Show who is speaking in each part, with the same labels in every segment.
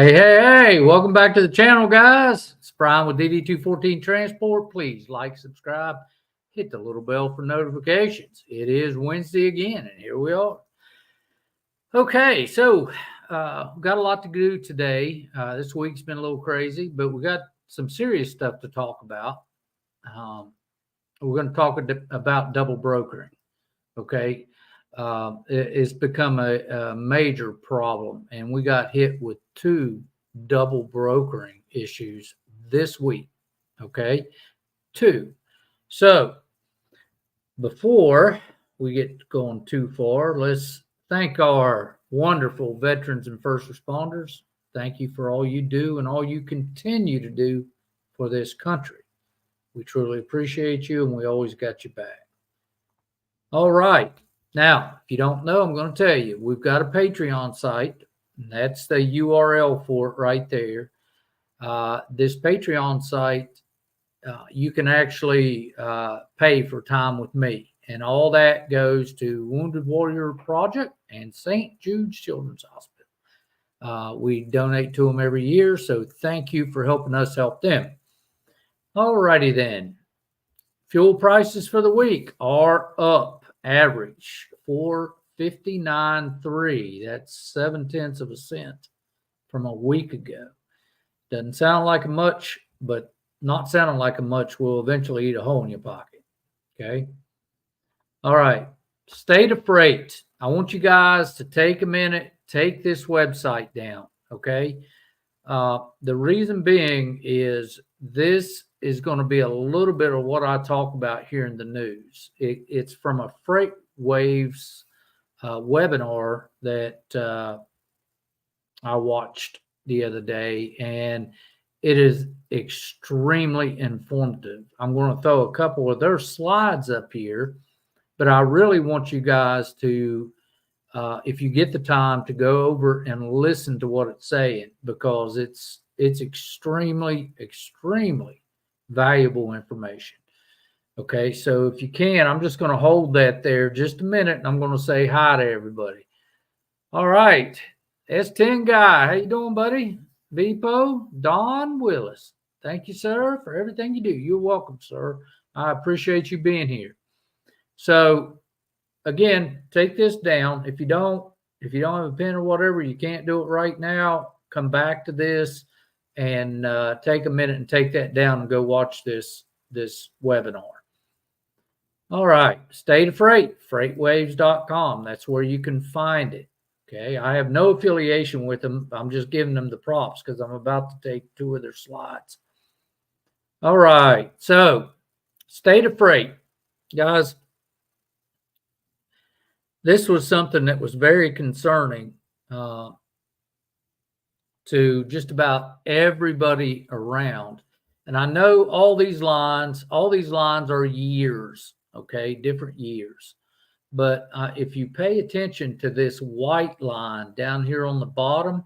Speaker 1: Hey, welcome back to the channel, guys. It's Bryan with DD214 Transport. Please like, subscribe, hit the little bell for notifications. It is Wednesday again, and here we are. Okay, so we've got a lot to do today. This week's been a little crazy, but we got some serious stuff to talk about. We're going to talk about double brokering, okay? It's become a major problem, and we got hit with 2 double brokering issues this week. Okay, 2. So before we get going too far, let's thank our wonderful veterans and first responders. Thank you for all you do and all you continue to do for this country. We truly appreciate you, and we always got you back. All right. Now, if you don't know, I'm going to tell you, we've got a Patreon site, and that's the URL for it right there. This Patreon site, you can actually pay for time with me, and all that goes to Wounded Warrior Project and St. Jude's Children's Hospital. We donate to them every year, so thank you for helping us help them. All righty then. Fuel prices for the week are up. Average 4.59.3. That's 0.7 cents from a week ago. Doesn't sound like a much, but not sounding like a much will eventually eat a hole in your pocket. Okay. All right. State of freight. I want you guys to take a minute, take this website down. Okay. The reason being is this is going to be a little bit of what I talk about here in the news. It's from a Freight Waves webinar that I watched the other day, and it is extremely informative. I'm going to throw a couple of their slides up here, but I really want you guys to, if you get the time, to go over and listen to what it's saying, because it's extremely valuable information. Okay, so if you can, I'm just going to hold that there just a minute, and I'm going to say hi to everybody. All right, S10 guy, how you doing, buddy? Vipo, Don Willis, thank you, sir, for everything you do. You're welcome, sir. I appreciate you being here. So again, take this down. If you don't have a pen or whatever, you can't do it right now, come back to this and take a minute and take that down and go watch this webinar. All right, State of Freight, freightwaves.com. That's where you can find it. Okay, I have no affiliation with them. I'm just giving them the props because I'm about to take 2 of their slides. All right, so State of Freight, guys. This was something that was very concerning to just about everybody around. And I know all these lines are years, okay, different years. But if you pay attention to this white line down here on the bottom,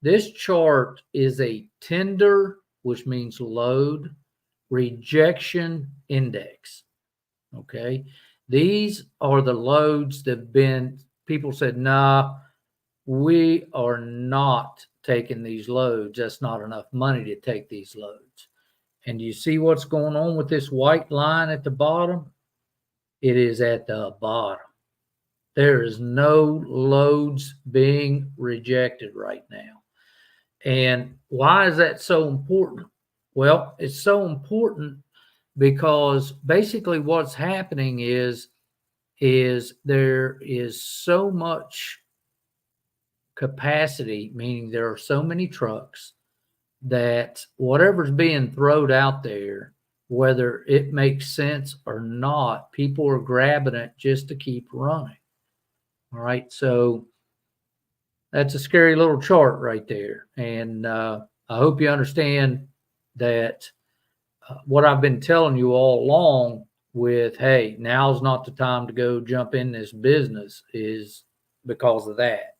Speaker 1: this chart is a tender, which means load, rejection index, okay? These are the loads that have been, people said, nah, we are not taking these loads. That's not enough money to take these loads. And you see what's going on with this white line at the bottom? It is at the bottom. There is no loads being rejected right now. And why is that so important? Well, it's so important because basically what's happening is there is so much capacity, meaning there are so many trucks, that whatever's being thrown out there, whether it makes sense or not, people are grabbing it just to keep running. All right, so that's a scary little chart right there. And I hope you understand that what I've been telling you all along with, hey, now's not the time to go jump in this business, is because of that.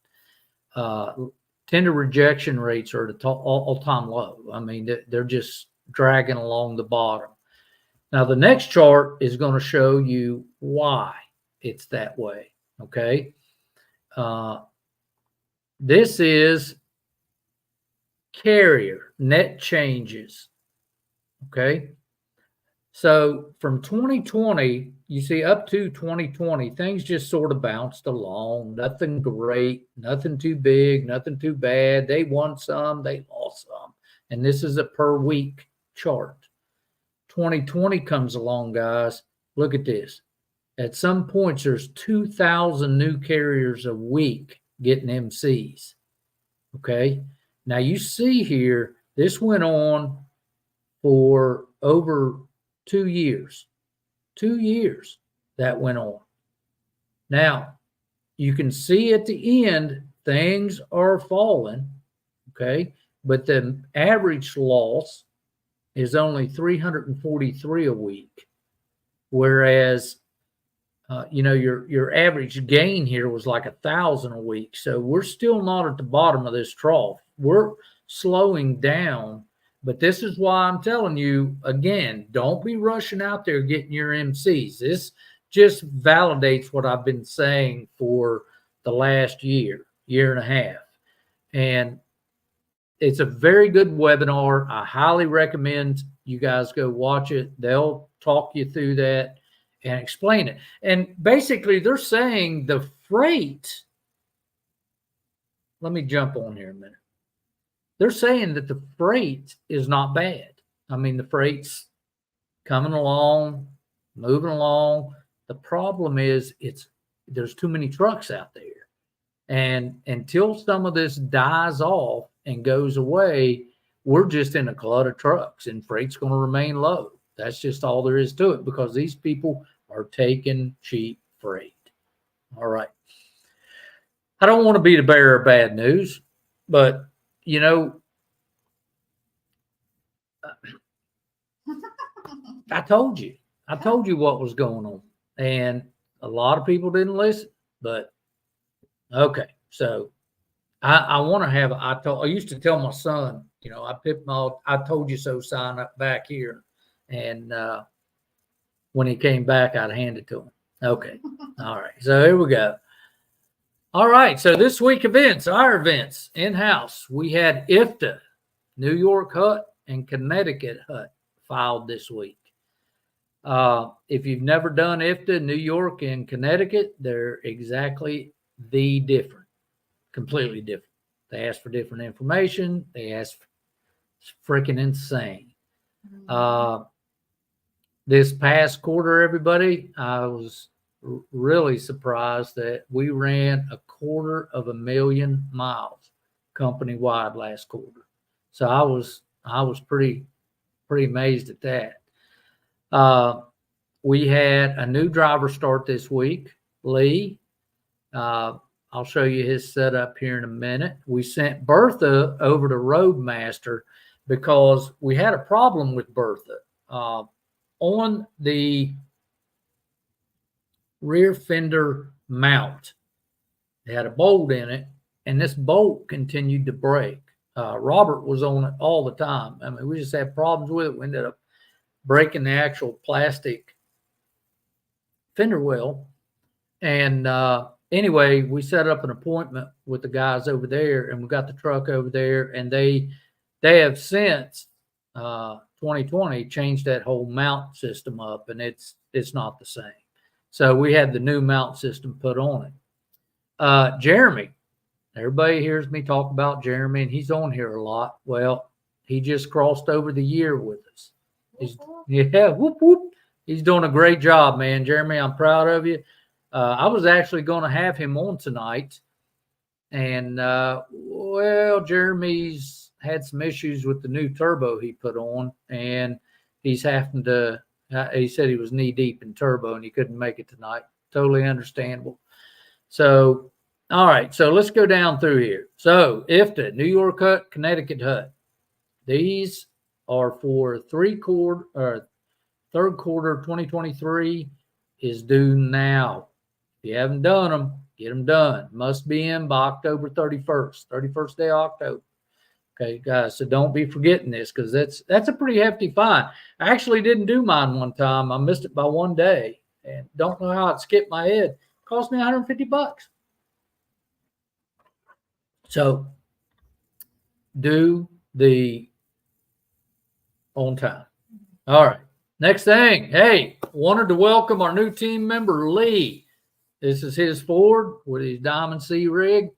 Speaker 1: Tender rejection rates are at all-time low. I mean, they're just dragging along the bottom. Now, the next chart is going to show you why it's that way, okay? This is carrier net changes. Okay. So from 2020, you see up to 2020, things just sort of bounced along. Nothing great, nothing too big, nothing too bad. They won some, they lost some. And this is a per week chart. 2020 comes along, guys. Look at this. At some points, there's 2,000 new carriers a week getting MCs. Okay. Now you see here, this went on for over 2 years. 2 years that went on. Now, you can see at the end, things are falling, okay? But the average loss is only 343 a week, whereas your average gain here was like 1,000 a week. So we're still not at the bottom of this trough. We're slowing down, but this is why I'm telling you again, don't be rushing out there getting your MCs. This just validates what I've been saying for the last year and a half. And it's a very good webinar. I highly recommend you guys go watch it. They'll talk you through that and explain it. And basically, they're saying the freight. Let me jump on here a minute. They're saying that the freight is not bad. I mean, the freight's coming along, moving along. The problem is there's too many trucks out there. And until some of this dies off and goes away, we're just in a glut of trucks and freight's going to remain low. That's just all there is to it because these people are taking cheap freight. All right. I don't want to be the bearer of bad news, but, I told you what was going on. And a lot of people didn't listen, but okay. So I want to have, I used to tell my son, I picked my, I told you so sign up back here. And when he came back, I'd hand it to him. Okay. All right. So here we go. All right. So this week events, our events in-house, we had IFTA, New York Hut, and Connecticut Hut filed this week. If you've never done IFTA, New York and Connecticut, they're exactly different, completely different. They ask for different information. They ask for, it's freaking insane. This past quarter, everybody, I was really surprised that we ran 250,000 miles company-wide last quarter. So I was pretty amazed at that. We had a new driver start this week, Lee. I'll show you his setup here in a minute. We sent Bertha over to Roadmaster because we had a problem with Bertha. On the rear fender mount, it had a bolt in it, and this bolt continued to break. Robert was on it all the time. I mean, we just had problems with it. We ended up breaking the actual plastic fender well. And anyway, we set up an appointment with the guys over there, and we got the truck over there, and they have since 2020 changed that whole mount system up, and it's not the same. So we had the new mount system put on it. Jeremy, everybody hears me talk about Jeremy, and he's on here a lot. Well, he just crossed over the year with us. Whoop, whoop. He's doing a great job, man. Jeremy, I'm proud of you. I was actually going to have him on tonight. And, Jeremy's had some issues with the new turbo he put on. And he's having to, he said he was knee deep in turbo and he couldn't make it tonight. Totally understandable. So, all right. So let's go down through here. So IFTA, New York Hut, Connecticut Hut. These are for third quarter 2023 is due now. If you haven't done them, get them done. Must be in by October 31st day of October. Okay, guys, so don't be forgetting this because that's a pretty hefty fine. I actually didn't do mine one time. I missed it by one day and don't know how it skipped my head. It cost me $150. So do the on time. All right. Next thing, hey, wanted to welcome our new team member, Lee. This is his Ford with his Diamond C rig.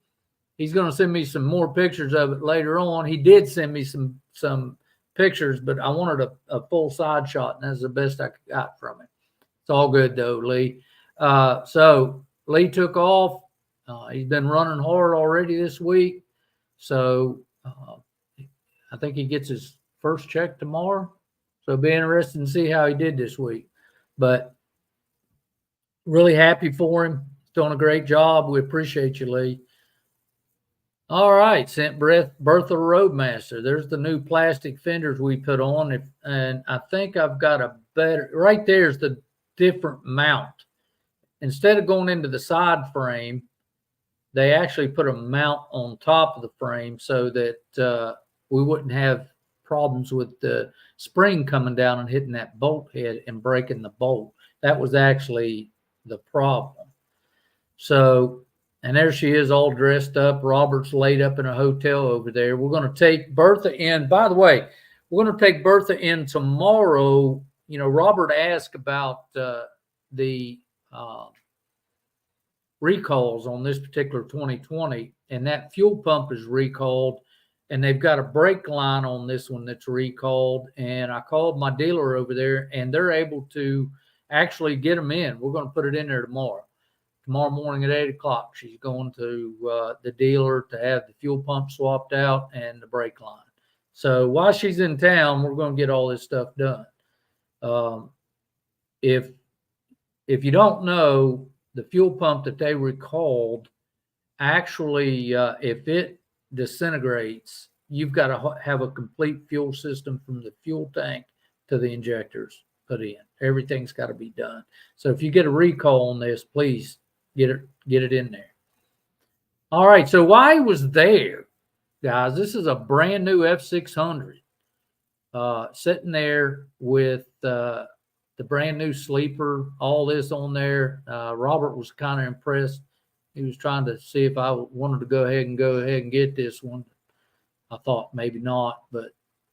Speaker 1: He's going to send me some more pictures of it later on. He did send me some pictures, but I wanted a full side shot, and that's the best I got from it. It's all good, though, Lee. So Lee took off. He's been running hard already this week. So I think he gets his first check tomorrow. So it'll be interesting to see how he did this week. But really happy for him. He's doing a great job. We appreciate you, Lee. All right, sent Bertha Roadmaster. There's the new plastic fenders we put on. And I think I've got a better, right there's the different mount. Instead of going into the side frame, they actually put a mount on top of the frame so that we wouldn't have problems with the spring coming down and hitting that bolt head and breaking the bolt. That was actually the problem. So, and there she is all dressed up. Robert's laid up in a hotel over there. We're going to take Bertha in. By the way, we're going to take Bertha in tomorrow. You know, Robert asked about the recalls on this particular 2020, and that fuel pump is recalled. And they've got a brake line on this one that's recalled. And I called my dealer over there, and they're able to actually get them in. We're going to put it in there tomorrow. Tomorrow morning at 8 o'clock, she's going to the dealer to have the fuel pump swapped out and the brake line. So while she's in town, we're going to get all this stuff done. If you don't know, the fuel pump that they recalled, actually, if it disintegrates, you've got to have a complete fuel system from the fuel tank to the injectors put in. Everything's got to be done. So if you get a recall on this, please get it in there. All right. So why was there, guys? This is a brand new F600 sitting there with the brand new sleeper, all this on there. Robert was kind of impressed. He was trying to see if I wanted to go ahead and get this one. I thought maybe not, but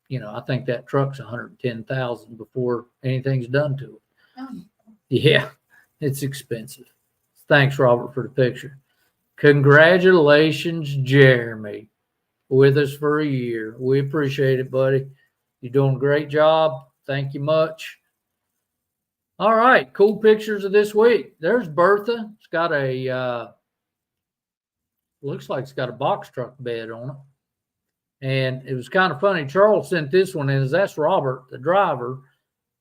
Speaker 1: you know, I think that truck's $110,000 before anything's done to it. Oh. Yeah, it's expensive. Thanks, Robert, for the picture. Congratulations, Jeremy, with us for a year. We appreciate it, buddy. You're doing a great job. Thank you much. All right, cool pictures of this week. There's Bertha. It's got a looks like it's got a box truck bed on it. And it was kind of funny. Charles sent this one in. That's Robert, the driver.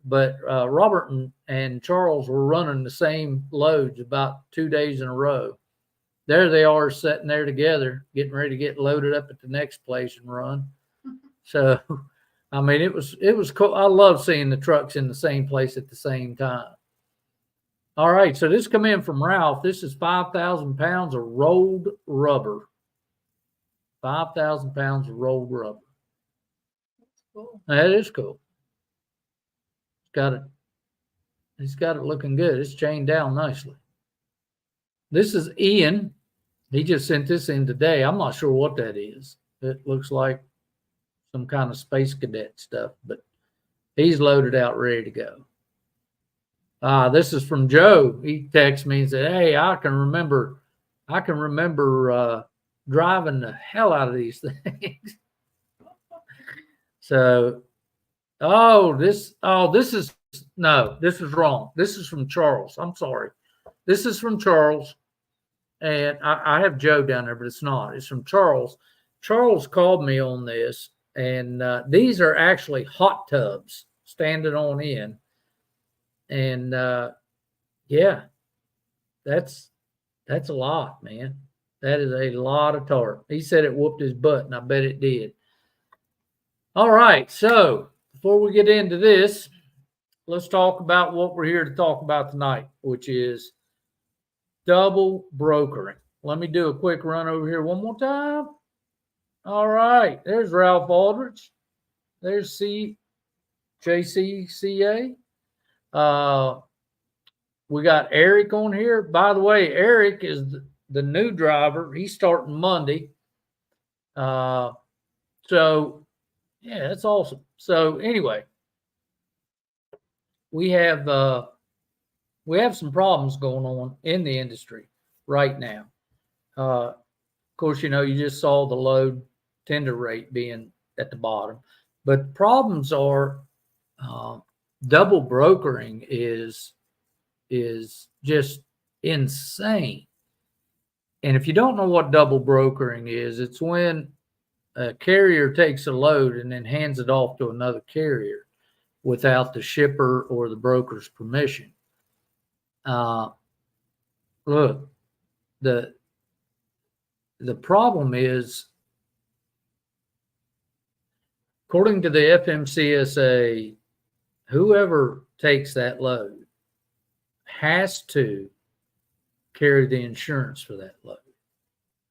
Speaker 1: But Robert and Charles were running the same loads about 2 days in a row. There they are sitting there together, getting ready to get loaded up at the next place and run. So, I mean, it was cool. I love seeing the trucks in the same place at the same time. All right, so this come in from Ralph. This is 5,000 pounds of rolled rubber. 5,000 pounds of rolled rubber. That's cool. That is cool. It's got it looking good. It's chained down nicely. This is Ian. He just sent this in today. I'm not sure what that is. It looks like some kind of space cadet stuff, but he's loaded out, ready to go. This is from Joe. He texted me and said, "Hey, I can remember driving the hell out of these things." So, this is wrong. This is from Charles. I'm sorry. This is from Charles, and I have Joe down there, but it's not. It's from Charles. Charles called me on this, and these are actually hot tubs standing on end. And yeah, that's a lot, man. That is a lot of tarp. He said it whooped his butt, and I bet it did. All right, so before we get into this, let's talk about what we're here to talk about tonight, which is double brokering. Let me do a quick run over here one more time. All right, there's Ralph Aldrich. There's JCCA. We got Eric on here. By the way, Eric is the new driver. He's starting Monday. So Yeah, that's awesome. So anyway, we have some problems going on in the industry right now. Of course, you just saw the load tender rate being at the bottom, but problems are uh, double brokering is just insane. And if you don't know what double brokering is, it's when a carrier takes a load and then hands it off to another carrier without the shipper or the broker's permission. Uh, Look, the problem is, according to the FMCSA, whoever takes that load has to carry the insurance for that load.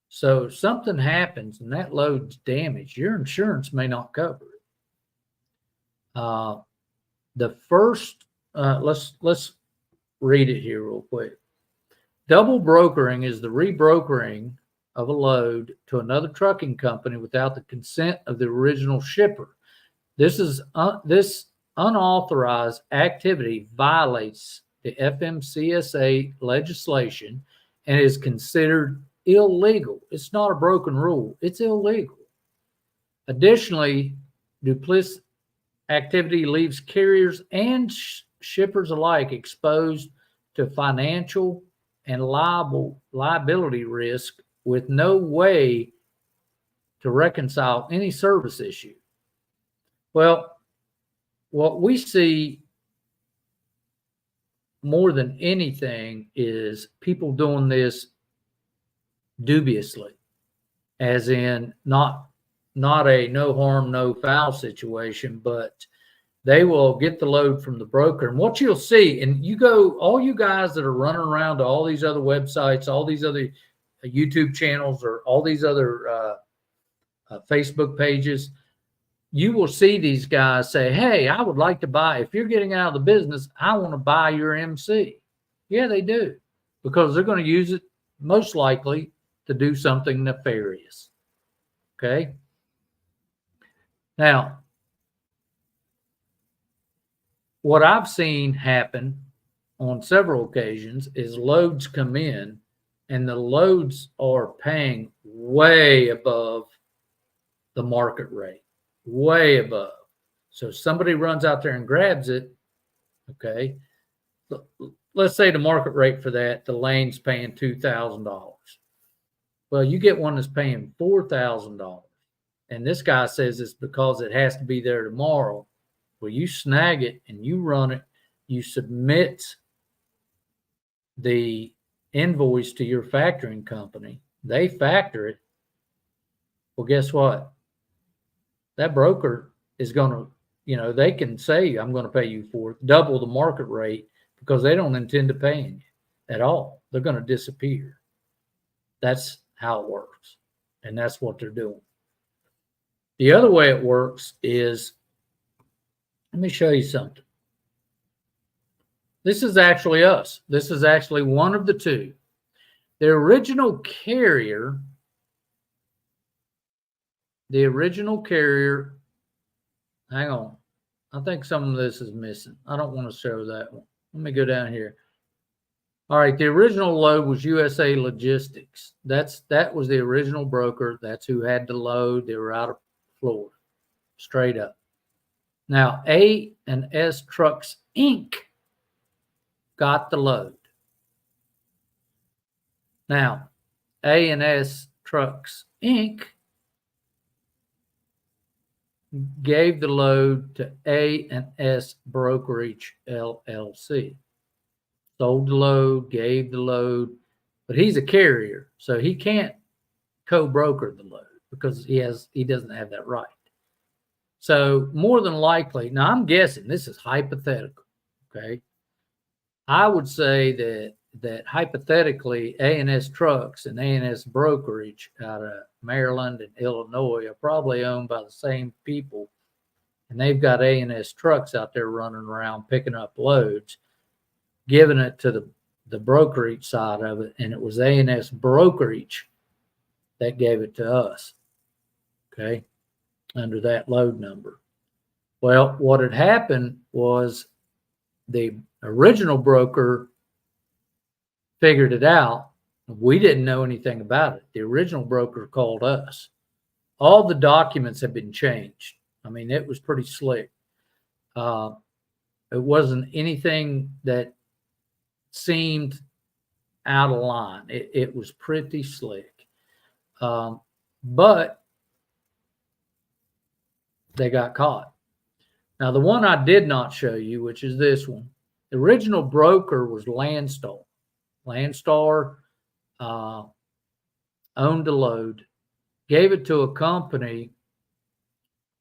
Speaker 1: So if something happens and that load's damaged, your insurance may not cover it. The first, let's read it here real quick. Double brokering is the rebrokering of a load to another trucking company without the consent of the original shipper. This unauthorized activity violates the FMCSA legislation and is considered illegal. It's not a broken rule, it's illegal. Additionally, duplicitous activity leaves carriers and shippers alike exposed to financial and liability risk with no way to reconcile any service issue. Well, what we see more than anything is people doing this dubiously, as in not a no harm, no foul situation, but they will get the load from the broker. And what you'll see, and all you guys that are running around to all these other websites, all these other YouTube channels, or all these other Facebook pages, you will see these guys say, hey, I would like to buy, if you're getting out of the business, I want to buy your MC. Yeah, they do, because they're going to use it most likely to do something nefarious. Okay. Now, what I've seen happen on several occasions is loads come in and the loads are paying way above the market rate, way above. So somebody runs out there and grabs it. Okay. Let's say the market rate for that, the lane's paying $2,000. Well, you get one that's paying $4,000. And this guy says it's because it has to be there tomorrow. Well, you snag it and you run it, you submit the invoice to your factoring company, they factor it. Well, guess what? That broker is going to, they can say, I'm going to pay you for double the market rate, because they don't intend to pay you at all. They're going to disappear. That's how it works. And that's what they're doing. The other way it works is, let me show you something. This is actually us. This is actually one of the two. The original carrier, hang on. I think some of this is missing. I don't want to show that one. Let me go down here. All right, the original load was USA Logistics. That was the original broker. That's who had the load. They were out of Florida, straight up. Now, A&S Trucks, Inc. got the load. Now, A&S Trucks, Inc. gave the load to A&S Brokerage, LLC. Sold the load, gave the load, but he's a carrier, so he can't co-broker the load because he doesn't have that right. So more than likely, now I'm guessing, this is hypothetical, okay? I would say that hypothetically, A&S Trucks and A&S Brokerage out of Maryland and Illinois are probably owned by the same people, and they've got A&S Trucks out there running around picking up loads, giving it to the brokerage side of it, and it was A&S Brokerage that gave it to us. Okay. under that load number. Well, what had happened was the original broker figured it out. We didn't know anything about it. The original broker called us. All the documents had been changed. I mean, it was pretty slick. It wasn't anything that seemed out of line. It was pretty slick. But they got caught. Now, the one I did not show you, which is this one, the original broker was Landstar. Landstar owned a load, gave it to a company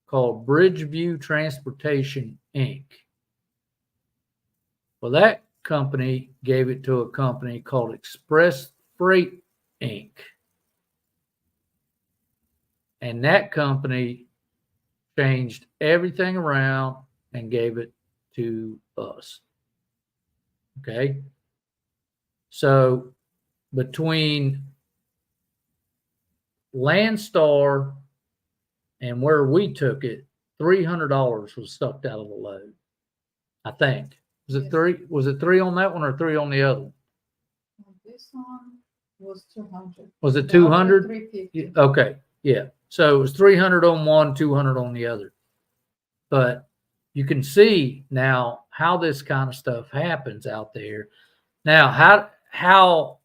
Speaker 1: called Bridgeview Transportation, Inc. Well, that company gave it to a company called Express Freight, Inc. And that company changed everything around and gave it to us. Okay. So between Landstar and where we took it, $300 was sucked out of the load. I think. Was it three? Was it three on that one or three on the other one?
Speaker 2: This one was 200.
Speaker 1: Was it 200?
Speaker 2: 350.
Speaker 1: Okay. Yeah. So it was 300 on one, 200 on the other. But you can see now how this kind of stuff happens out there. Now, how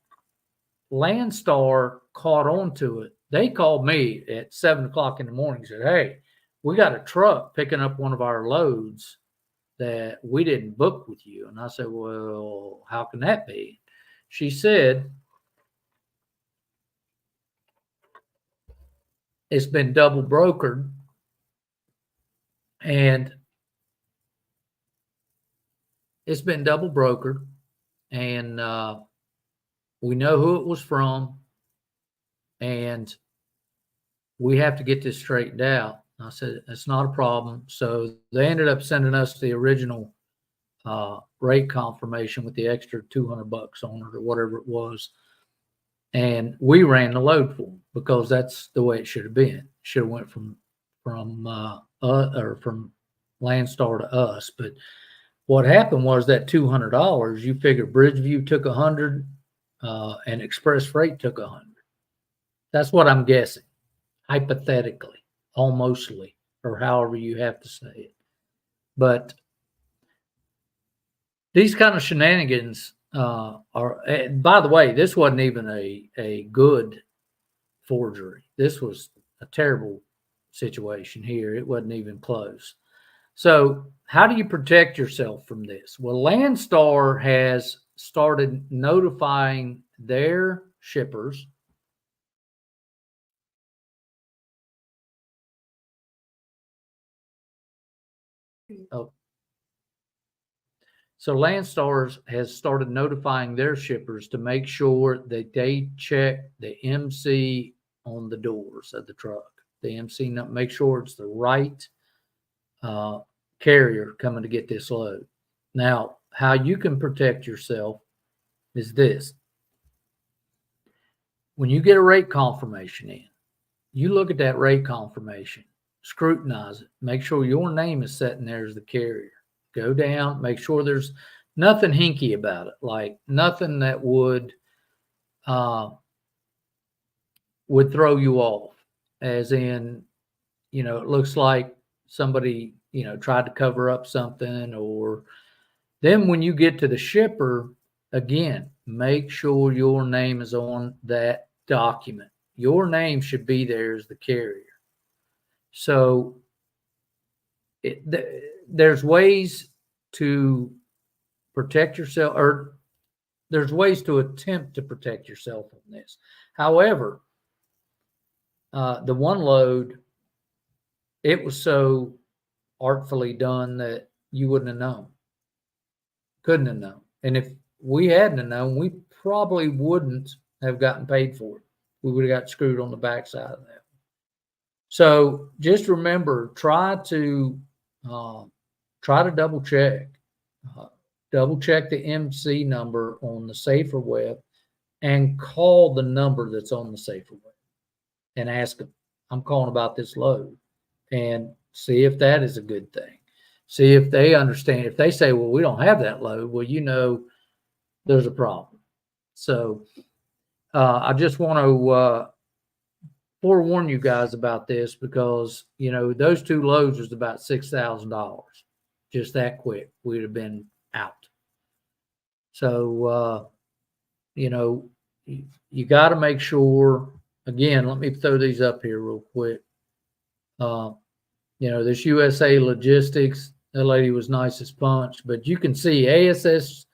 Speaker 1: Landstar caught on to it. They called me at 7 o'clock in the morning and said, "Hey, we got a truck picking up one of our loads that we didn't book with you." And I said, "Well, how can that be?" She said, "It's been double brokered, and it's been double brokered, and we know who it was from, and we have to get this straightened out." I said, "It's not a problem." So they ended up sending us the original rate confirmation with the extra $200 on it or whatever it was. And we ran the load for them because that's the way it should have been. Should have went from Landstar to us. But what happened was that $200, you figure Bridgeview took 100 and Express Freight took 100. That's what I'm guessing, hypothetically, almostly, or however you have to say it. But these kind of shenanigans are, by the way, this wasn't even a good forgery. This was a terrible situation here. It wasn't even close. So how do you protect yourself from this? Well, Landstar has started notifying their shippers So Landstar has started notifying their shippers to make sure that they check the MC on the doors of the truck. The MC, make sure it's the right carrier coming to get this load. Now, how you can protect yourself is this. When you get a rate confirmation in, you look at that rate confirmation, scrutinize it, make sure your name is sitting there as the carrier. Go down, make sure there's nothing hinky about it, like nothing that would throw you off, as in, it looks like somebody, tried to cover up something. Or then when you get to the shipper, again, make sure your name is on that document. Your name should be there as the carrier. So there's ways to protect yourself, or there's ways to attempt to protect yourself from this. However, the one load, it was so artfully done that you wouldn't have known, couldn't have known. And if we hadn't have known, we probably wouldn't have gotten paid for it. We would have got screwed on the backside of that. So just remember, try to double check. Double check the MC number on the Safer Web and call the number that's on the Safer Web and ask them, "I'm calling about this load. and see if that is a good thing. See if they understand. If they say, well, we don't have that load, well, there's a problem. So I just want to forewarn you guys about this because, those 2 loads was about $6,000. Just that quick. We'd have been out. So, you got to make sure, again, let me throw these up here real quick. This USA Logistics, that lady was nice as punch, but you can see ASS,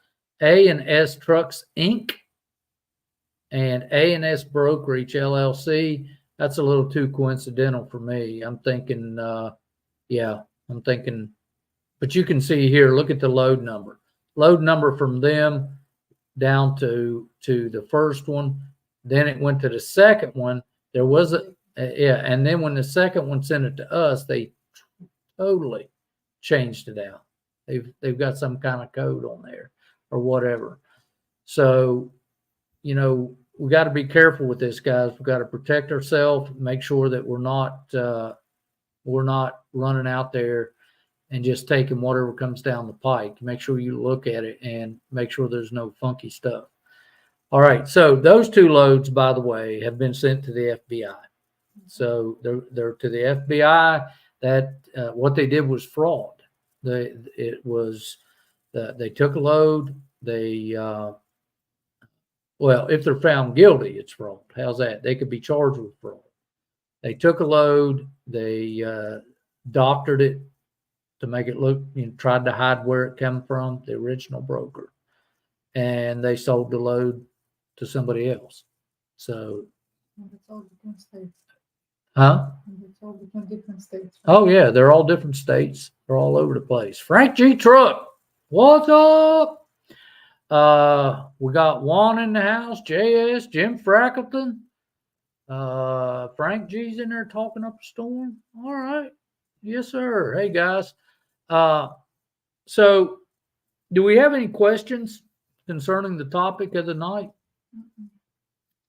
Speaker 1: A&S Trucks Inc. and A&S Brokerage LLC. That's a little too coincidental for me. I'm thinking, but you can see here, look at the load number. Load number from them down to the first one. Then it went to the second one. There was and then when the second one sent it to us, they totally changed it out. They've got some kind of code on there or whatever. So, we got to be careful with this, guys. We got to protect ourselves, make sure that we're not running out there and just taking whatever comes down the pike. Make sure you look at it and make sure there's no funky stuff. All right. So those 2 loads, by the way, have been sent to the FBI. So they're to the FBI. That what they did was fraud. They took a load. If they're found guilty, it's fraud. How's that? They could be charged with fraud. They took a load. They doctored it to make it look, tried to hide where it came from, the original broker. And they sold the load to somebody else. So.
Speaker 2: And it's all different states.
Speaker 1: Huh?
Speaker 2: And it's all different states.
Speaker 1: Right? Oh, yeah. They're all different states. They're all over the place. Frank G. Truck. What's up? We got Juan in the house, JS, Jim Frackleton. Frank G's in there talking up a storm. All right. Yes, sir. Hey, guys. So do we have any questions concerning the topic of the night?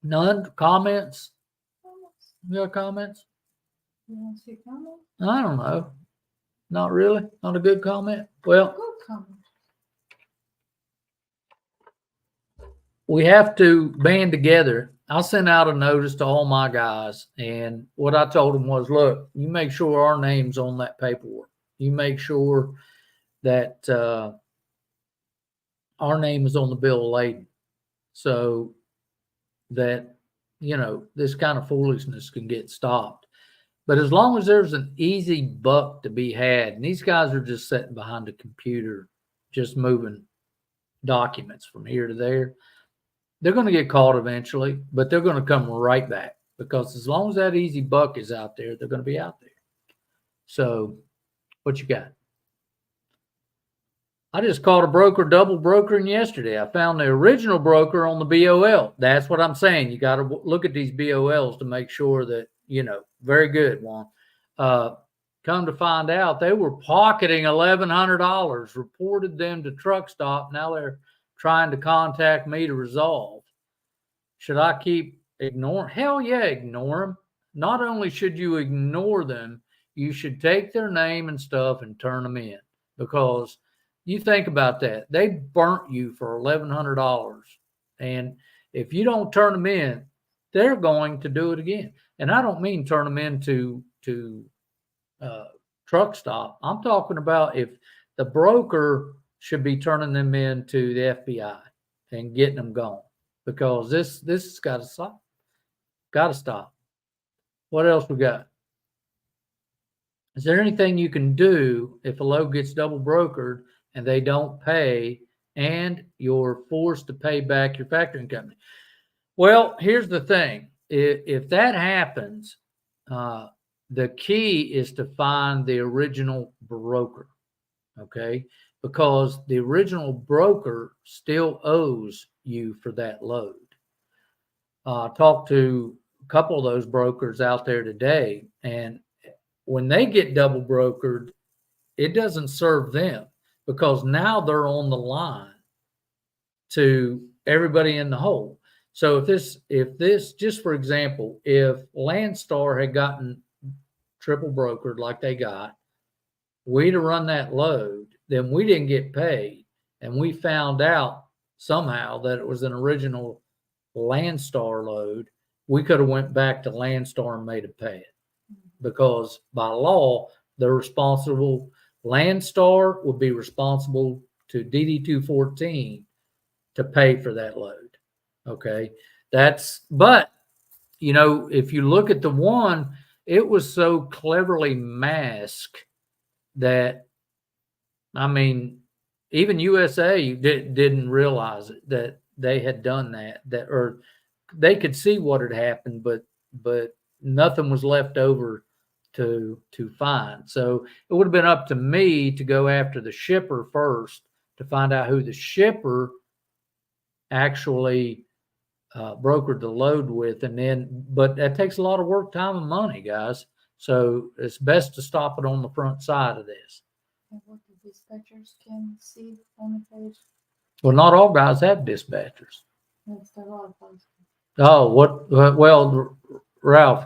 Speaker 1: None? Comments? You got comments?
Speaker 2: You want to see comments?
Speaker 1: I don't know. Not really? Not a good comment? Well,
Speaker 2: Good comment.
Speaker 1: we have to band together. I sent out a notice to all my guys, and what I told them was, look, you make sure our name's on that paperwork. You make sure that our name is on the bill of lading so that, this kind of foolishness can get stopped. But as long as there's an easy buck to be had, and these guys are just sitting behind a computer, just moving documents from here to there, they're going to get caught eventually, but they're going to come right back because as long as that easy buck is out there, they're going to be out there. So what you got? I just caught a broker double brokering yesterday. I found the original broker on the BOL. That's what I'm saying. You got to look at these BOLs to make sure that, very good, Juan. Come to find out, they were pocketing $1,100, reported them to truck stop. Now they're trying to contact me to resolve. Should I keep ignoring? Hell yeah, ignore them. Not only should you ignore them, you should take their name and stuff and turn them in, because you think about that. They burnt you for $1,100. And if you don't turn them in, they're going to do it again. And I don't mean turn them into truck stop. I'm talking about if the broker should be turning them in to the FBI and getting them gone, because this has got to stop. Got to stop. What else we got? Is there anything you can do if a load gets double brokered and they don't pay and you're forced to pay back your factoring company? Well, here's the thing. If that happens, the key is to find the original broker, okay? Because the original broker still owes you for that load. I talked to a couple of those brokers out there today, and when they get double brokered, it doesn't serve them, because now they're on the line to everybody in the hole. So if this, just for example, if Landstar had gotten triple brokered like they got. We'd have run that load, then we didn't get paid. And we found out somehow that it was an original Landstar load. We could have went back to Landstar and made it pay it, because by law, they're responsible. Landstar would be responsible to DD 214 to pay for that load. Okay. But if you look at the one, it was so cleverly masked that, I mean, even USA didn't realize it, that they had done that, or they could see what had happened, but nothing was left over to find. So it would have been up to me to go after the shipper first to find out who the shipper actually brokered the load with, but that takes a lot of work, time, and money, guys. So it's best to stop it on the front side of this.
Speaker 2: And what the dispatchers can see on the page.
Speaker 1: Well, not all guys have dispatchers.
Speaker 2: That's a lot of places.
Speaker 1: Oh, well, Ralph,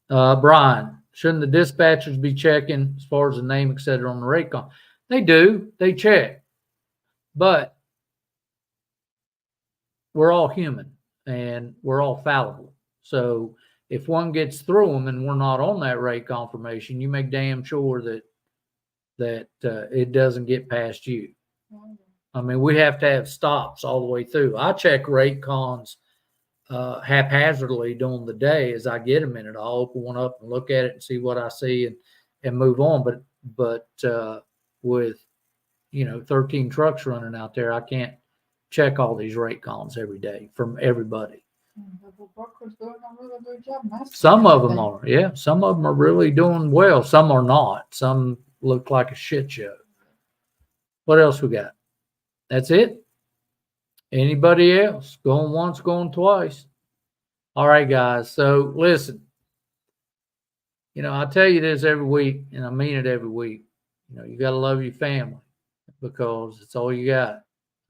Speaker 1: Bryan, shouldn't the dispatchers be checking as far as the name, et cetera, on the rate call? They do, they check, but we're all human and we're all fallible. So if one gets through them and we're not on that rate confirmation, you make damn sure that it doesn't get past you. I mean, we have to have stops all the way through. I check rate cons haphazardly during the day as I get them in it. I'll open one up and look at it and see what I see and move on. But with 13 trucks running out there, I can't check all these rate cons every day from everybody.
Speaker 2: The brokers doing a really good job.
Speaker 1: Some of them are, yeah. Some of them are really doing well. Some are not. Some look like a shit show. What else we got? That's it? Anybody else? Going once, going twice. All right, guys. So listen, I tell you this every week, and I mean it every week. You got to love your family because it's all you got.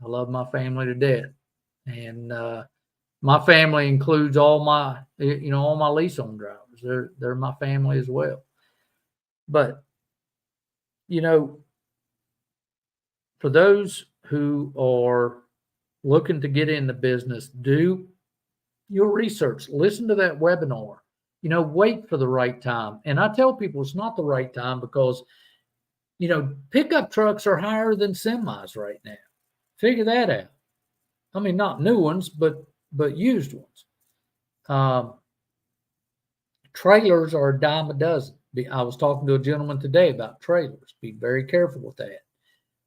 Speaker 1: I love my family to death. And my family includes all my lease on drivers. They're my family as well. But, for those who are looking to get in the business, do your research. Listen to that webinar. Wait for the right time. And I tell people it's not the right time because, pickup trucks are higher than semis right now. Figure that out. I mean, not new ones, but used ones. Trailers are a dime a dozen. I was talking to a gentleman today about trailers. Be very careful with that.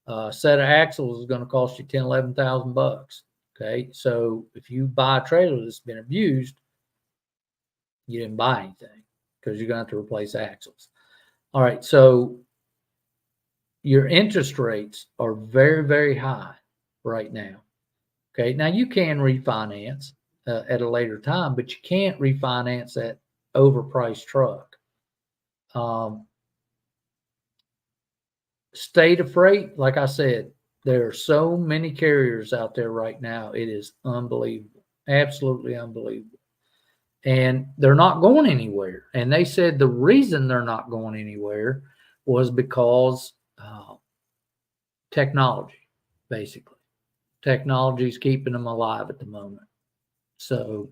Speaker 1: A set of axles is going to cost you $10,000, $11,000. Okay, so if you buy a trailer that's been abused, you didn't buy anything because you're going to have to replace axles. All right, so your interest rates are very, very high right now. Okay, now you can refinance at a later time, but you can't refinance that overpriced truck. State of freight, like I said, there are so many carriers out there right now. It is unbelievable, absolutely unbelievable. And they're not going anywhere. And they said the reason they're not going anywhere was because technology, basically. Technology is keeping them alive at the moment. So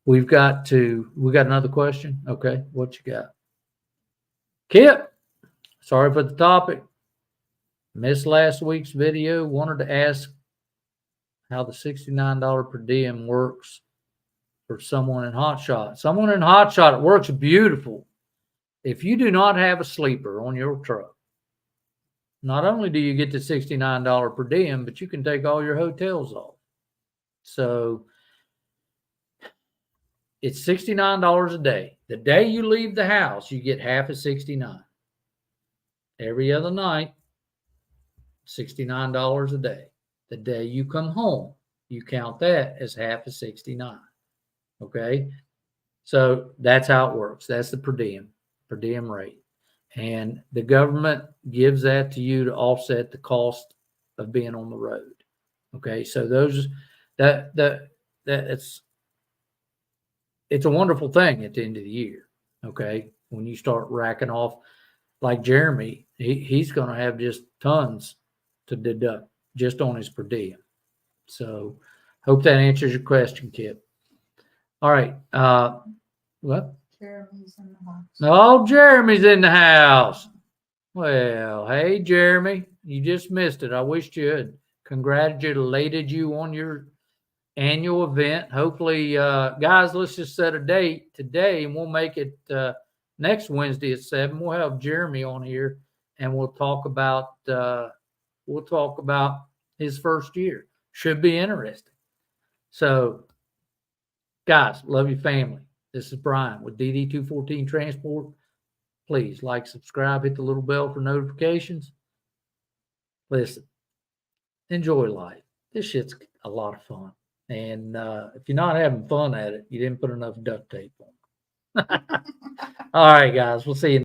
Speaker 1: we got another question. Okay, what you got? Kip, sorry for the topic. Missed last week's video. Wanted to ask how the $69 per diem works for someone in Hotshot. Someone in Hotshot, it works beautiful. If you do not have a sleeper on your truck, not only do you get the $69 per diem, but you can take all your hotels off. So it's $69 a day. The day you leave the house, you get half of $69. Every other night, $69 a day. The day you come home, you count that as half of $69. Okay, so that's how it works. That's the per diem rate, and the government gives that to you to offset the cost of being on the road. Okay, so it's a wonderful thing at the end of the year. Okay, when you start racking off, like Jeremy, he's going to have just tons to deduct just on his per diem. So hope that answers your question, Kip. All right. What?
Speaker 2: Jeremy's in the house.
Speaker 1: Oh, Jeremy's in the house. Well, hey, Jeremy, you just missed it. I wished you had congratulated you on your annual event. Hopefully, guys, let's just set a date today, and we'll make it next Wednesday at 7. We'll have Jeremy on here, and we'll talk about his first year. Should be interesting. So, guys, love your family. This is Bryan with DD214 Transport. Please like, subscribe, hit the little bell for notifications. Listen, enjoy life. This shit's a lot of fun. And if you're not having fun at it, you didn't put enough duct tape on. All right, guys, we'll see you.